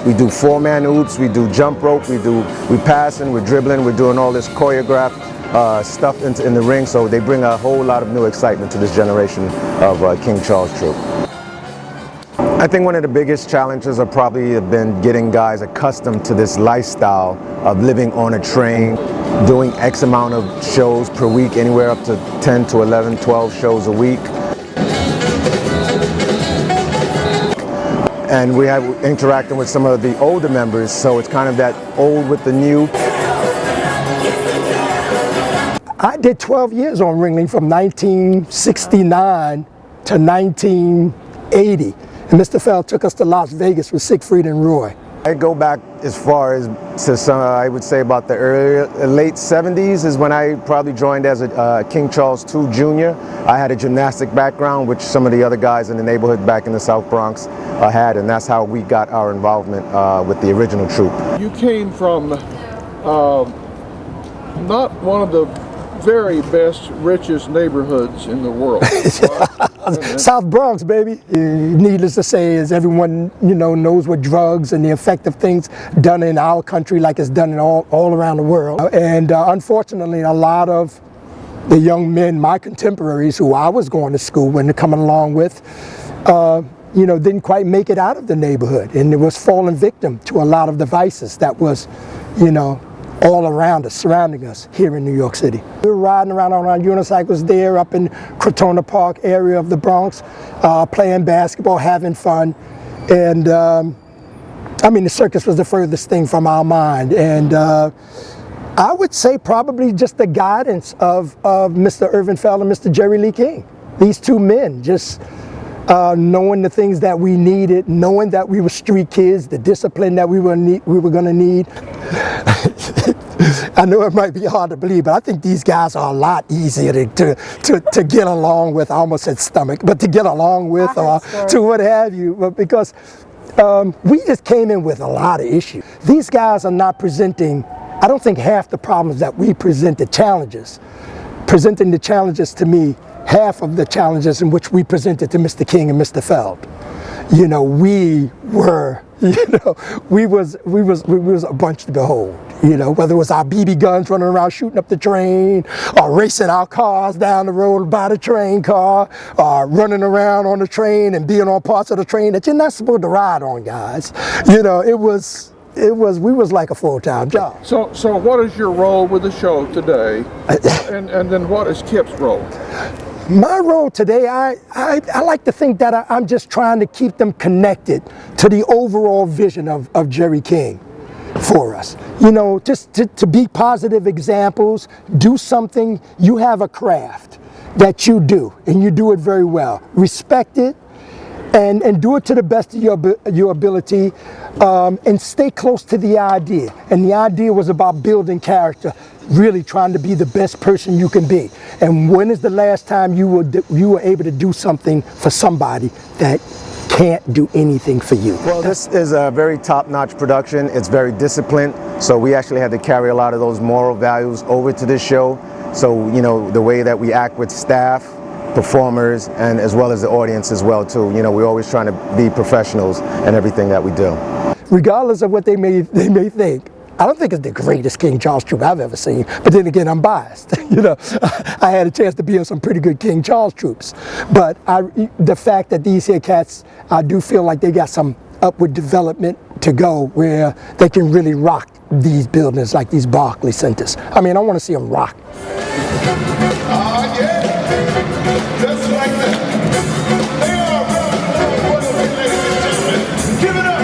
We do four-man hoops, we do jump rope, we passing, we're dribbling, we're doing all this choreographed stuff in the ring, so they bring a whole lot of new excitement to this generation of King Charles Troupe. I think one of the biggest challenges have probably been getting guys accustomed to this lifestyle of living on a train, doing X amount of shows per week, anywhere up to 10 to 11, 12 shows a week. And we have interacting with some of the older members, so it's kind of that old with the new. I did 12 years on Ringling from 1969 to 1980. And Mr. Feld took us to Las Vegas with Siegfried and Roy. I go back as far as to some, I would say about the late 70s is when I probably joined as a King Charles II Jr. I had a gymnastic background, which some of the other guys in the neighborhood back in the South Bronx had, and that's how we got our involvement with the original troupe. You came from not one of the very best, richest neighborhoods in the world. South Bronx, baby. Needless to say, as everyone knows what drugs and the effect of things done in our country like it's done in all around the world. And unfortunately, a lot of the young men, my contemporaries, who I was going to school with and coming along with, didn't quite make it out of the neighborhood, and it was falling victim to a lot of the vices that was, all around us, surrounding us here in New York City. We were riding around on our unicycles there up in Crotona Park area of the Bronx, playing basketball, having fun. And I mean, the circus was the furthest thing from our mind. And I would say probably just the guidance of Mr. Irvin Feld and Mr. Jerry Lee King. These two men just knowing the things that we needed, knowing that we were street kids, the discipline that we were going to need. I know it might be hard to believe, but I think these guys are a lot easier to get along with. I almost said stomach, but to get along with or to what have you, but because we just came in with a lot of issues. These guys are not presenting, I don't think, half the problems that we present, the challenges. Presenting the challenges to me, half of the challenges in which we presented to Mr. King and Mr. Feld. We were, we was a bunch to behold. Whether it was our BB guns running around shooting up the train, or racing our cars down the road by the train car, or running around on the train and being on parts of the train that you're not supposed to ride on, guys. We was like a full-time job. So what is your role with the show today? and then what is Kip's role? My role today, I like to think that I'm just trying to keep them connected to the overall vision of Jerry King for us. Just to be positive examples, do something, you have a craft that you do, and you do it very well. Respect it, and do it to the best of your ability, and stay close to the idea. And the idea was about building character, really trying to be the best person you can be. And when is the last time you were able to do something for somebody that can't do anything for you? Well, this is a very top-notch production. It's very disciplined, so we actually had to carry a lot of those moral values over to this show. So, the way that we act with staff, performers, and as well as the audience as well too. We're always trying to be professionals in everything that we do. Regardless of what they may think, I don't think it's the greatest King Charles troupe I've ever seen, but then again, I'm biased. I had a chance to be in some pretty good King Charles troupes, but the fact that these here cats, I do feel like they got some upward development to go where they can really rock these buildings like these Barclay Centers. I mean, I want to see them rock. Yeah. Just like that. They are, ladies and gentlemen. Give it up.